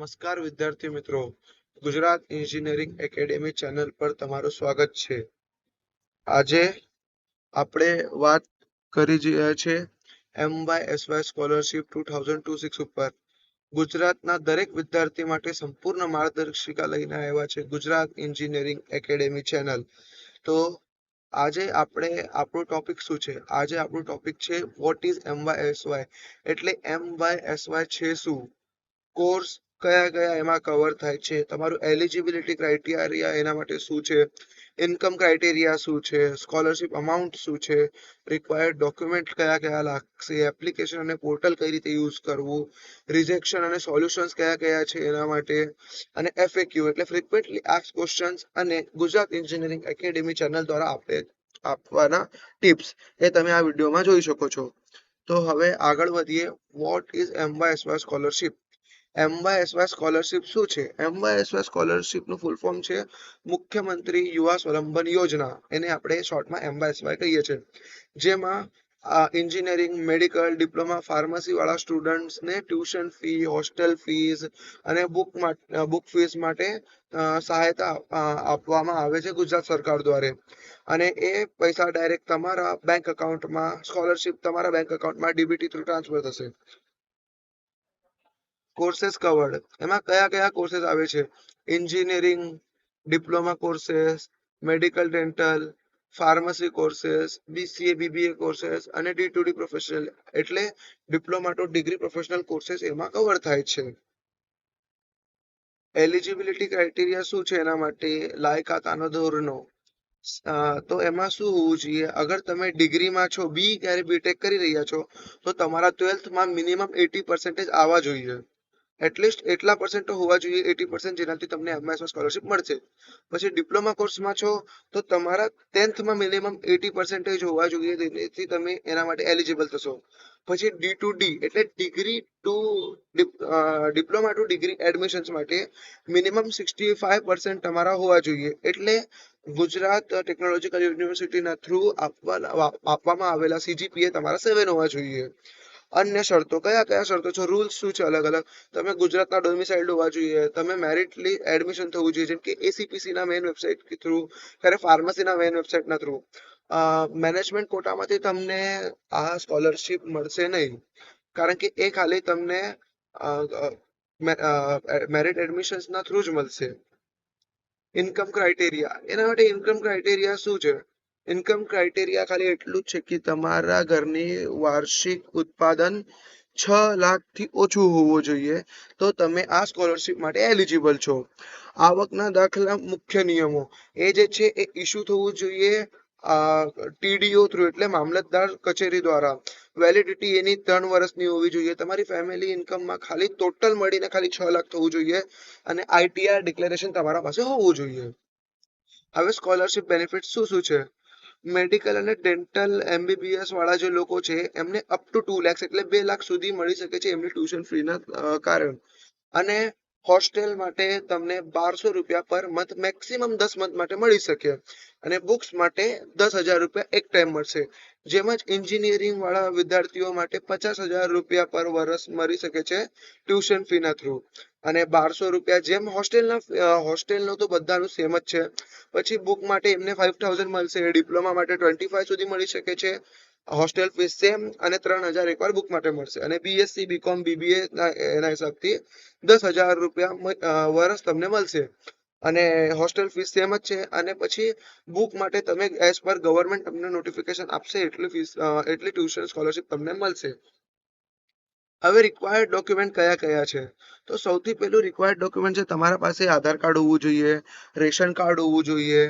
નમસ્કાર વિદ્યાર્થી મિત્રો, ગુજરાત એન્જિનિયરિંગ એકેડેમી ચેનલ પર તમારું સ્વાગત છે. આજે આપણે વાત કરી રહ્યા છે MYSY સ્કોલરશિપ 2026 ઉપર. ગુજરાતના દરેક વિદ્યાર્થી માટે સંપૂર્ણ માર્ગદર્શિકા લઈને આવ્યા છે ગુજરાત એન્જિનિયરિંગ એકેડેમી ચેનલ. તો આજે આપણો ટોપિક શું છે? આજે આપણો ટોપિક છે વોટ ઇઝ MYSY, એટલે MYSY છે શું, કોર્સ કયા કયા એમાં કવર થાય છે, તમારું એલિજિબિલિટી ક્રાઇટેરિયા એના માટે શું છે, ઇન્કમ ક્રાઇટેરિયા શું છે, સ્કોલરશિપ અમાઉન્ટ શું છે, રિક્વાયર્ડ ડોક્યુમેન્ટ કયા કયા લાગશે, એપ્લિકેશન અને પોર્ટલ કઈ રીતે યુઝ કરવું, રિજેક્શન અને સોલ્યુશન્સ કયા કયા છે એના માટે, અને FAQ એટલે ફ્રીક્વન્ટલી આસ્ક્ડ ક્વેશ્ચન્સ અને ગુજરાત એન્જિનિયરિંગ એકેડેમી ચેનલ દ્વારા આપવાના ટિપ્સ એ તમે આ વિડીયોમાં જોઈ શકો છો. તો હવે આગળ વધીએ. What is MYSY scholarship? MYSY scholarship શું છે? MYSY સ્કોલરશિપનું ફૂલ ફોર્મ છે મુખ્યમંત્રી યુવા સ્વલંબન યોજના, એને આપણે શોર્ટમાં MYSY કહીએ છીએ. જેમાં એન્જિનિયરિંગ, મેડિકલ, ડિપ્લોમા, ફાર્મસી વાળા સ્ટુડન્ટ્સને ટ્યુશન ફી, હોસ્ટેલ ફીસ અને બુક ફીસ માટે સહાયતા આપવામાં આવે છે ગુજરાત સરકાર દ્વારા. અને એ પૈસા ડાયરેક્ટ તમારા બેંક એકાઉન્ટમાં, સ્કોલરશિપ તમારા બેંક એકાઉન્ટમાં DBT થ્રુ ટ્રાન્સફર થશે. કોર્सेस કવર્ડ, એમાં કયા કયા કોર્सेस આવે છે? Engineering, diploma courses, medical dental, pharmacy courses, BCA BBA courses અને D2D પ્રોફેશનલ એટલે diploma to degree professional courses એમાં કવર થાય છે. એલિજિબિલિટી ક્રાઇટેરિયા શું છે એના માટે? લાયકાતાનો ધોરણો. તો એમાં શું હોવું જોઈએ? અગર તમે ડિગ્રીમાં છો, બી ક્યારે બીટેક કરી રહ્યા છો, તો તમારા 12થમાં મિનિમમ 80% આવવા જોઈએ. એટલીસ્ટ એટલા પર્સન્ટ તો હોવા જોઈએ, 80%, જેનાથી તમને MYSY સ્કોલરશિપ મળશે. પછી ડિપ્લોમા કોર્સમાં છો તો તમારા 10થમાં મિનિમમ 80% હોવા જોઈએ, જેથી તમે એના માટે એલિજિબલ થશો. પછી D2D એટલે ડિપ્લોમા ટુ ડિગ્રી એડમિશન્સ માટે મિનિમમ 65% તમારા હોવા જોઈએ. એટલે ગુજરાત ટેકનોલોજીકલ યુનિવર્સિટીના થ્રુ આપવામાં આવેલા CGPA તમારા 7 હોવા જોઈએ. અન્ય શરતો કયા કયા શરતો છે? રૂલ્સ શું છે અલગ અલગ? તમે ગુજરાતના ડોમિસાઇલ્ડ હોવા જોઈએ, તમે મેરિટલી એડમિશન થવું જોઈએ, જેમ કે ACPC ના મેઇન વેબસાઇટ થ્રુ, ત્યારે ફાર્મસીના મેઇન વેબસાઇટના થ્રુ. મેનેજમેન્ટ કોટામાંથી તમને આ સ્કોલરશિપ મળશે નહીં, કારણ કે એ ખાલી તમને મેરિટ એડમિશન્સના થ્રુ જ મળશે. ઇન્કમ ક્રાઇટેરિયા, એના માટે ઇન્કમ ક્રાઇટેરિયા શું છે? ઇન્કમ ક્રાઇટેરિયા ખાલી એટલું જ છે કે તમારા ઘરની વાર્ષિક ઉત્પાદન 6 લાખથી ઓછું હોવું જોઈએ, તો તમે આ સ્કોલરશિપ માટે એલિજિબલ છો. આવકના દાખલા મુખ્ય નિયમો એ જે છે એ ઇસ્યુ થવું જોઈએ TDO થ્રુ એટલે મામલતદાર કચેરી દ્વારા. વેલિડિટી એની 3 વર્ષની હોવી જોઈએ. તમારી ફેમિલી ઇન્કમમાં ખાલી ટોટલ મળીને ખાલી 6 લાખ થવું જોઈએ અને ITR ડિક્લેરેશન તમારા પાસે હોવું જોઈએ. હવે સ્કોલરશિપ બેનિફિટ શું શું છે? મેડિકલ અને ડેન્ટલ MBBS વાળા જે લોકો છે એમને અપ ટુ 2 લાખ એટલે 2 લાખ સુધી મળી શકે છે એમની ટ્યુશન ફીના કારણ. અને હોસ્ટેલ માટે તમને 1200 રૂપિયા પર મંથ મેક્સિમમ 10 મંથ માટે મળી શકે. અને બુક્સ માટે 10,000 રૂપિયા એક ટાઈમ મળશે. જેમ જ એન્જિનિયરિંગ વાળા વિદ્યાર્થીઓ માટે 50,000 રૂપિયા પર વર્ષ મળી શકે છે ટ્યુશન ફીના થ્રુ. અને 1200 રૂપિયા જેમ હોસ્ટેલનો તો બધાનું સેમ જ છે. પછી બુક માટે એમને 5,000 મળશે, ડિપ્લોમા માટે 25 સુધી મળી શકે છે હોસ્ટેલ ફીસ સેમ, અને 3,000 એકવાર બુક માટે મળશે. અને BSc BCom BBA એના હિસાબથી 10,000 રૂપિયા વર્ષ તમને મળશે. અને હોસ્ટેલ ફીસ સેમ જ છે. અને પછી બુક માટે તમે એઝ પર ગવર્મેન્ટ તમને નોટિફિકેશન આપશે એટલી ટ્યુશન સ્કોલરશિપ તમને મળશે. હવે રિક્વાયર્ડ ડોક્યુમેન્ટ કયા કયા છે? તો સૌથી પહેલું રિક્વાયર્ડ ડોક્યુમેન્ટ છે તમારા પાસે આધાર કાર્ડ હોવું જોઈએ, રેશન કાર્ડ હોવું જોઈએ,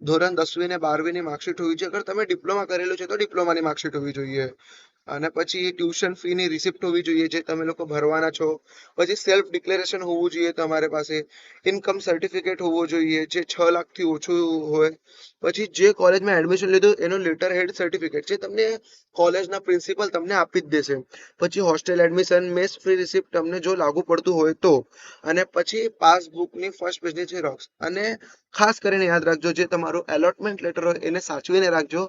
ધોરણ 10મી ને 12મી માર્કશીટ હોવી જોઈએ. અગર તમે ડિપ્લોમા કરેલું છે તો ડિપ્લોમાની માર્કશીટ હોવી જોઈએ. અને પછી ટ્યુશન ફીની રિસિપ્ટ હોવી જોઈએ જે તમે લોકો ભરવાના છો. પછી સેલ્ફ ડિક્લેરેશન હોવું જોઈએ તમારી પાસે. ઇન્કમ સર્ટિફિકેટ હોવો જોઈએ જે 6 લાખથી ઓછું હોય. પછી જે કોલેજમાં એડમિશન લીધું એનો લેટર હેડ સર્ટિફિકેટ જે તમને કોલેજના પ્રિન્સિપલ તમને આપી જ દેશે. પછી હોસ્ટેલ એડમિશન, મેસ ફ્રી રિસિપ્ટ તમને જો લાગુ પડતું હોય તો. અને પછી પાસબુકની ફર્સ્ટ પેજની ઝેરોક્સ. અને ખાસ કરીને યાદ રાખજો, જે તમારું એલોટમેન્ટ લેટર હોય એને સાચવીને રાખજો.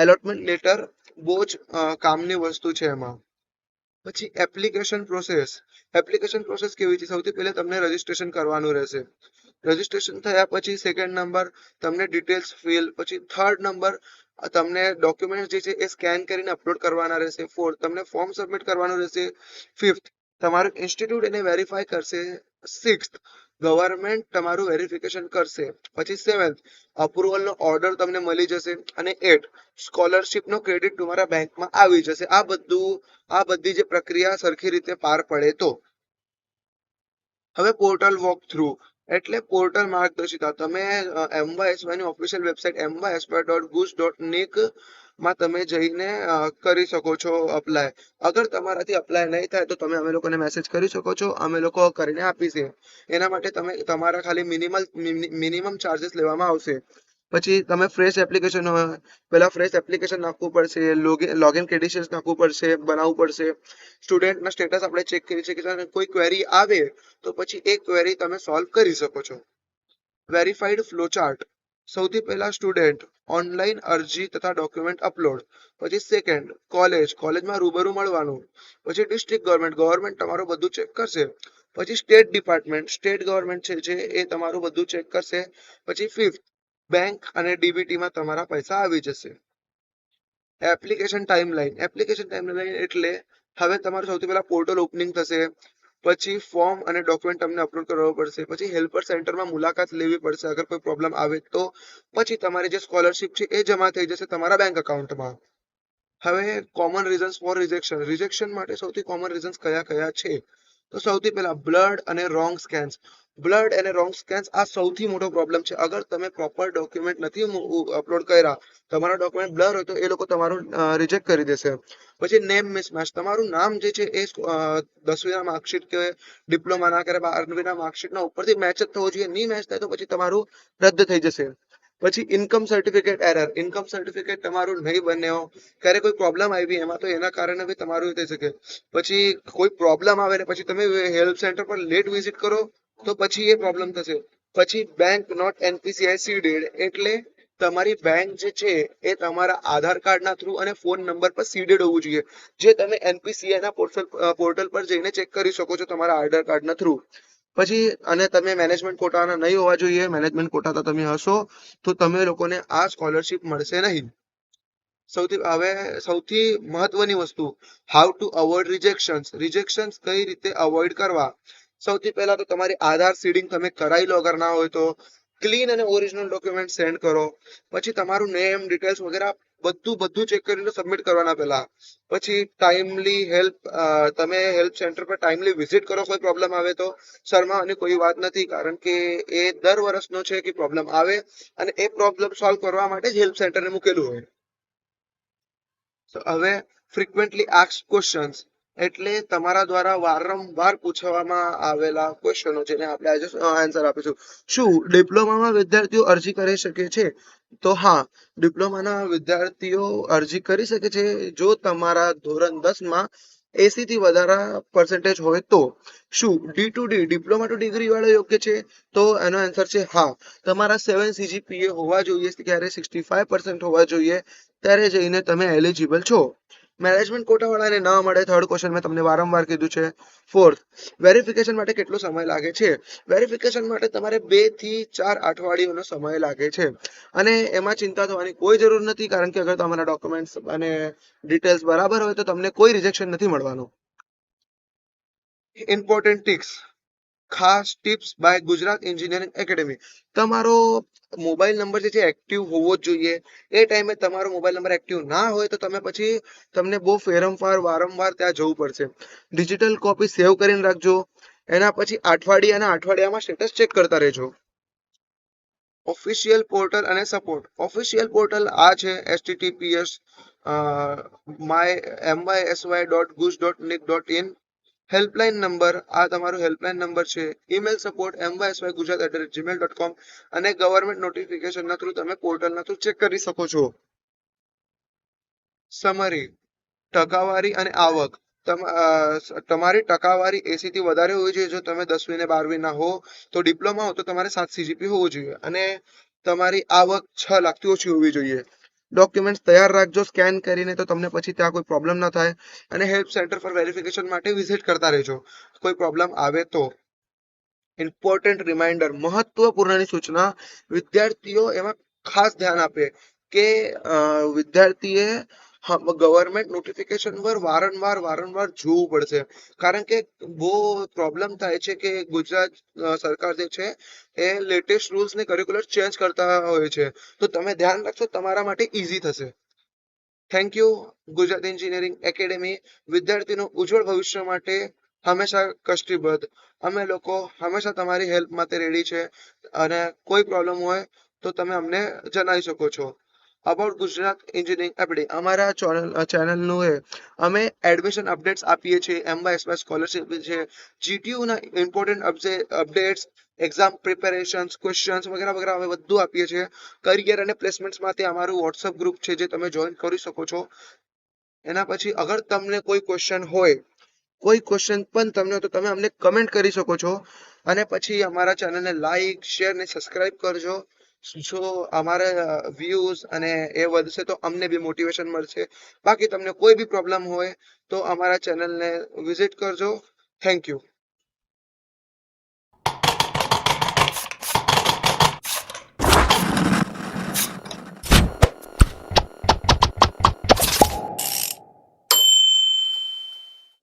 એલોટમેન્ટ લેટર બહુ જ કામની વસ્તુ છે એમાં. પછી એપ્લિકેશન પ્રોસેસ કેવી છે? સૌથી પહેલા તમને રજીસ્ટ્રેશન કરવાનું રહેશે. રજીસ્ટ્રેશન થયા પછી સેકન્ડ નંબર તમને ડિટેલ્સ ફિલ, પછી થર્ડ નંબર તમને ડોક્યુમેન્ટ જે છે એ સ્કેન કરીને અપલોડ કરવાના રહેશે. ફોર્થ તમને ફોર્મ સબમિટ કરવાનું રહેશે. ફિફ્થ તમારું ઇન્સ્ટિટ્યૂટ એને વેરીફાઈ કરશે. સિક્સ્થ ગવર્મેન્ટ તમારું વેરિફિકેશન કરશે. પછી સેવન્થ અપ્રુવલનો ઓર્ડર તમને મળી જશે. અને એટ સ્કોલરશિપનો ક્રેડિટ તમારા બેંકમાં આવી જશે. આ બધી જે પ્રક્રિયા સરખી રીતે પાર પડે તો. હવે પોર્ટલ વોક થ્રુ એટલે પોર્ટલ માર્ગદર્શિકા. તમે MYSY ની ઓફિશિયલ વેબસાઇટ mysy.guj.nic માં તમે જઈને કરી શકો છો અપ્લાય. અગર તમારાથી અપ્લાય નહીં થાય તો તમે અમે લોકોને મેસેજ કરી શકો છો, અમે લોકો કરીને આપીશું. એના માટે તમારા ખાલી મિનિમમ ચાર્जेस લેવામાં આવશે. પછી તમે ફ્રેશ એપ્લિકેશન પહેલા ફ્રેશ એપ્લિકેશન નાખવું પડશે, લોગિન ક્રેડેન્શિયલ્સ નાખવું પડશે, બનાવવું પડશે. સ્ટુડન્ટના સ્ટેટસ આપણે ચેક કરી શકીએ છીએ. કોઈ ક્વેરી આવે તો પછી એ ક્વેરી તમે સોલ્વ કરી શકો છો. Verified flowchart. સૌથી પહેલા સ્ટુડન્ટ ઓનલાઈન અરજી તથા ડોક્યુમેન્ટ અપલોડ. પછી સેકન્ડ કોલેજમાં રૂબરૂ મળવાનું. પછી ડિસ્ટ્રિક્ટ ગવર્મેન્ટ તમારું બધું ચેક કરશે. પછી સ્ટેટ ગવર્મેન્ટ છે જે એ તમારું બધું ચેક કરશે. પછી ફિફ્થ બેંક અને ડીબીટીમાં તમારા પૈસા આવી જશે. એપ્લિકેશન ટાઈમલાઈન એટલે હવે તમારું સૌથી પહેલા પોર્ટલ ઓપનિંગ થશે. પછી ફોર્મ અને ડોક્યુમેન્ટ તમને અપલોડ કરવા પડશે. પછી હેલ્પર સેન્ટરમાં મુલાકાત લેવી પડશે અગર કોઈ પ્રોબ્લેમ આવે તો. પછી તમારી જે સ્કોલરશિપ છે એ જમા થઈ જશે તમારા બેંક એકાઉન્ટમાં. હવે કોમન રીઝન્સ ફોર રિજેક્શન માટે સૌથી કોમન રીઝન્સ કયા છે? તો સૌથી પહેલા બ્લડ અને રોંગ સ્કેન્સ આ સૌથી મોટો પ્રોબ્લેમ છે. અગર તમે પ્રોપર ડોક્યુમેન્ટ નથી અપલોડ કર્યા, તમારા ડોક્યુમેન્ટ બ્લર હોય તો એ લોકો તમારું રિજેક્ટ કરી દેશે. પછી નેમ મિસમેચ, તમારું નામ જે છે એ 10વીના માર્કશીટ કે ડિપ્લોમાના કે 12વીના માર્કશીટના ઉપરથી મેચ જ થવો જોઈએ. નહીં મેચ થાય તો પછી તમારું રદ થઈ જશે. પછી ઇન્કમ સર્ટિફિકેટ તમારું નહીં બન્યો, ક્યારે કોઈ પ્રોબ્લેમ આવી એમાં તો એના કારણે બી તમારું થઈ શકે. પછી કોઈ પ્રોબ્લેમ આવે ને પછી તમે હેલ્પ સેન્ટર પર લેટ વિઝિટ કરો તો પછી એ પ્રોબ્લેમ થશે. પછી બેંક નોટ NPCI સીડેડ એટલે તમારી બેંક જે છે એ તમારા આધાર કાર્ડના થ્રુ અને ફોન નંબર પર સીડેડ હોવું જોઈએ, જે તમે NPCI ના પોર્ટલ પર જઈને ચેક કરી શકો છો તમારા આધાર કાર્ડના થ્રુ. પછી અને તમે મેનેજમેન્ટ કોટાના નહીં હોવા જોઈએ. મેનેજમેન્ટ કોટા તમે હશો તો તમે લોકોને આ સ્કોલરશિપ મળશે નહીં. સૌથી મહત્વની વસ્તુ, હાઉ ટુ અવોઇડ રિજેક્શન્સ કઈ રીતે અવોઇડ કરવા. સૌથી પહેલા તો તમારી આધાર સીડિંગ તમે કરાવી લો અગર ના હોય તો. ક્લીન અને ઓરિજિનલ ડોક્યુમેન્ટ સેન્ડ કરો. પછી તમારું નેમ ડિટેલ્સ વગેરે બધું ચેક કરીને સબમિટ કરવાના પહેલા. પછી ટાઈમલી તમે હેલ્પ સેન્ટર પર ટાઈમલી વિઝિટ કરો. કોઈ પ્રોબ્લેમ આવે તો શરમાવાની કોઈ વાત નથી, કારણ કે એ દર વર્ષનો છે કે પ્રોબ્લેમ આવે અને એ પ્રોબ્લેમ સોલ્વ કરવા માટે જ હેલ્પ સેન્ટરને મૂકેલું હોય. હવે ફ્રીક્વન્ટલી આસ્ક્ડ ક્વેશ્ચન્સ એટલે તમારા દ્વારા વારંવાર પૂછવામાં આવેલા ક્વેશ્ચનો જેને આપણે આજે આન્સર આપીશું. શું ડિપ્લોમામાં વિદ્યાર્થીઓ અરજી કરી શકે છે? તો હા, ડિપ્લોમાના વિદ્યાર્થીઓ અરજી કરી શકે છે જો તમારા ધોરણ 10માં 80 થી વધારે પર્સન્ટેજ હોય તો. શું D2D ડિપ્લોમા ટુ ડિગ્રી વાળા યોગ્ય છે? તો એનો આન્સર છે હા. તમારા 7 CGPA હોવા જોઈએ, ત્યારે 65% હોવા જોઈએ, ત્યારે જઈને તમે એલિજિબલ છો. મેનેજમેન્ટ કોટા વાળાને ન મળે, થર્ડ ક્વેશ્ચન મેં તમને વારંવાર કીધું છે. ફોર્થ, વેરિફિકેશન માટે કેટલો સમય લાગે છે? વેરિફિકેશન માટે તમારે 2 થી 4 અઠવાડિયાનો સમય લાગે છે અને એમાં ચિંતા થવાની કોઈ જરૂર નથી, કારણ કે અગર તમારા ડોક્યુમેન્ટ્સ અને ડિટેલ્સ બરાબર હોય તો તમને કોઈ રિજેક્શન નથી મળવાનું. ઇમ્પોર્ટન્ટ ખાસ tips by Gujarat engineering academy. તમારો મોબાઈલ નંબર જે છે એક્ટિવ હોવો જ જોઈએ. એ ટાઈમે તમારો મોબાઈલ નંબર એક્ટિવ ના હોય તો તમે પછી તમને બહુ વારંવાર ત્યાં જવું પડશે. ડિજિટલ કોપી સેવ કરીને રાખજો. એના પછી અઠવાડિયામાં સ્ટેટસ ચેક કરતા રહેજો. ઓફિશિયલ પોર્ટલ અને સપોર્ટ. ઓફિશિયલ પોર્ટલ આ છે https mysy.guj.nic.in. હેલ્પલાઇન નંબર આ તમારો હેલ્પલાઇન નંબર છે. ઈમેલ સપોર્ટ mysy.gujarat@gmail.com અને ગવર્મેન્ટ નોટિફિકેશનના થ્રુ તમે પોર્ટલના થ્રુ ચેક કરી શકો છો. સમરી, ટકાવારી અને આવક. તમારી ટકાવારી 80 થી વધારે હોવી જોઈએ જો તમે 10વી ને 12વી હો. તો ડિપ્લોમા હો તો તમારે 7 CGP હોવું જોઈએ અને તમારી આવક 6 લાખથી ઓછી હોવી જોઈએ. ડોક્યુમેન્ટ તૈયાર રાખજો સ્કેન કરીને, તો તમને પછી ત્યાં કોઈ પ્રોબ્લેમ ન થાય. અને હેલ્પ સેન્ટર પર વેરિફિકેશન માટે વિઝિટ કરતા રહેજો કોઈ પ્રોબ્લેમ આવે તો. ઇમ્પોર્ટન્ટ રિમાઇન્ડર, મહત્વપૂર્ણની સૂચના, વિદ્યાર્થીઓ એમાં ખાસ ધ્યાન આપે કે વિદ્યાર્થીએ ગવર્મેન્ટ નોટિફિકેશન પર વારંવાર જોવું પડશે. કારણ કે બહુ પ્રોબ્લેમ થાય છે કે ગુજરાત સરકાર જે છે એ લેટેસ્ટ રૂલ્સ ને કરિક્યુલર ચેન્જ કરતા હોય છે. તો તમે ધ્યાન રાખશો, તમારા માટે ઈઝી થશે. Thank you. Gujarat engineering academy વિદ્યાર્થીનું ઉજ્જવળ ભવિષ્ય માટે હંમેશા કષ્ટીબદ્ધ. અમે લોકો હંમેશા તમારી હેલ્પ માટે રેડી છે, અને કોઈ પ્રોબ્લેમ હોય તો તમે અમને જણાવી શકો છો. અબાઉટ ગુજરાત એન્જિનિયરિંગ એકેડેમી, અમારા ચેનલનું અમે એડમિશન અપડેટ્સ આપીએ છીએ, એમ.વાય.એસ.વાય સ્કોલરશિપ છે, જીટીયુના important updates, exam preparations, questions વગેરે વગેરે અમે બધું આપીએ છીએ. કરિયર અને પ્લેસમેન્ટ્સ માટે અમારું વોટ્સઅપ ગ્રુપ છે જે તમે જોઈન કરી શકો છો. એના પછી અગર તમને કોઈ ક્વેશ્ચન હોય, કોઈ ક્વેશ્ચન પણ તમને હોય તો તમે અમને કમેન્ટ કરી શકો છો. અને પછી અમારા ચેનલને લાઈક, શેર ને સબસ્ક્રાઇબ કરજો. જો અમારા વ્યૂઝ અને એ વધશે તો અમને બી મોટિવેશન મળશે. બાકી તમને કોઈ બી પ્રોબ્લેમ હોય તો અમારા ચેનલને વિઝિટ કરજો. Thank you.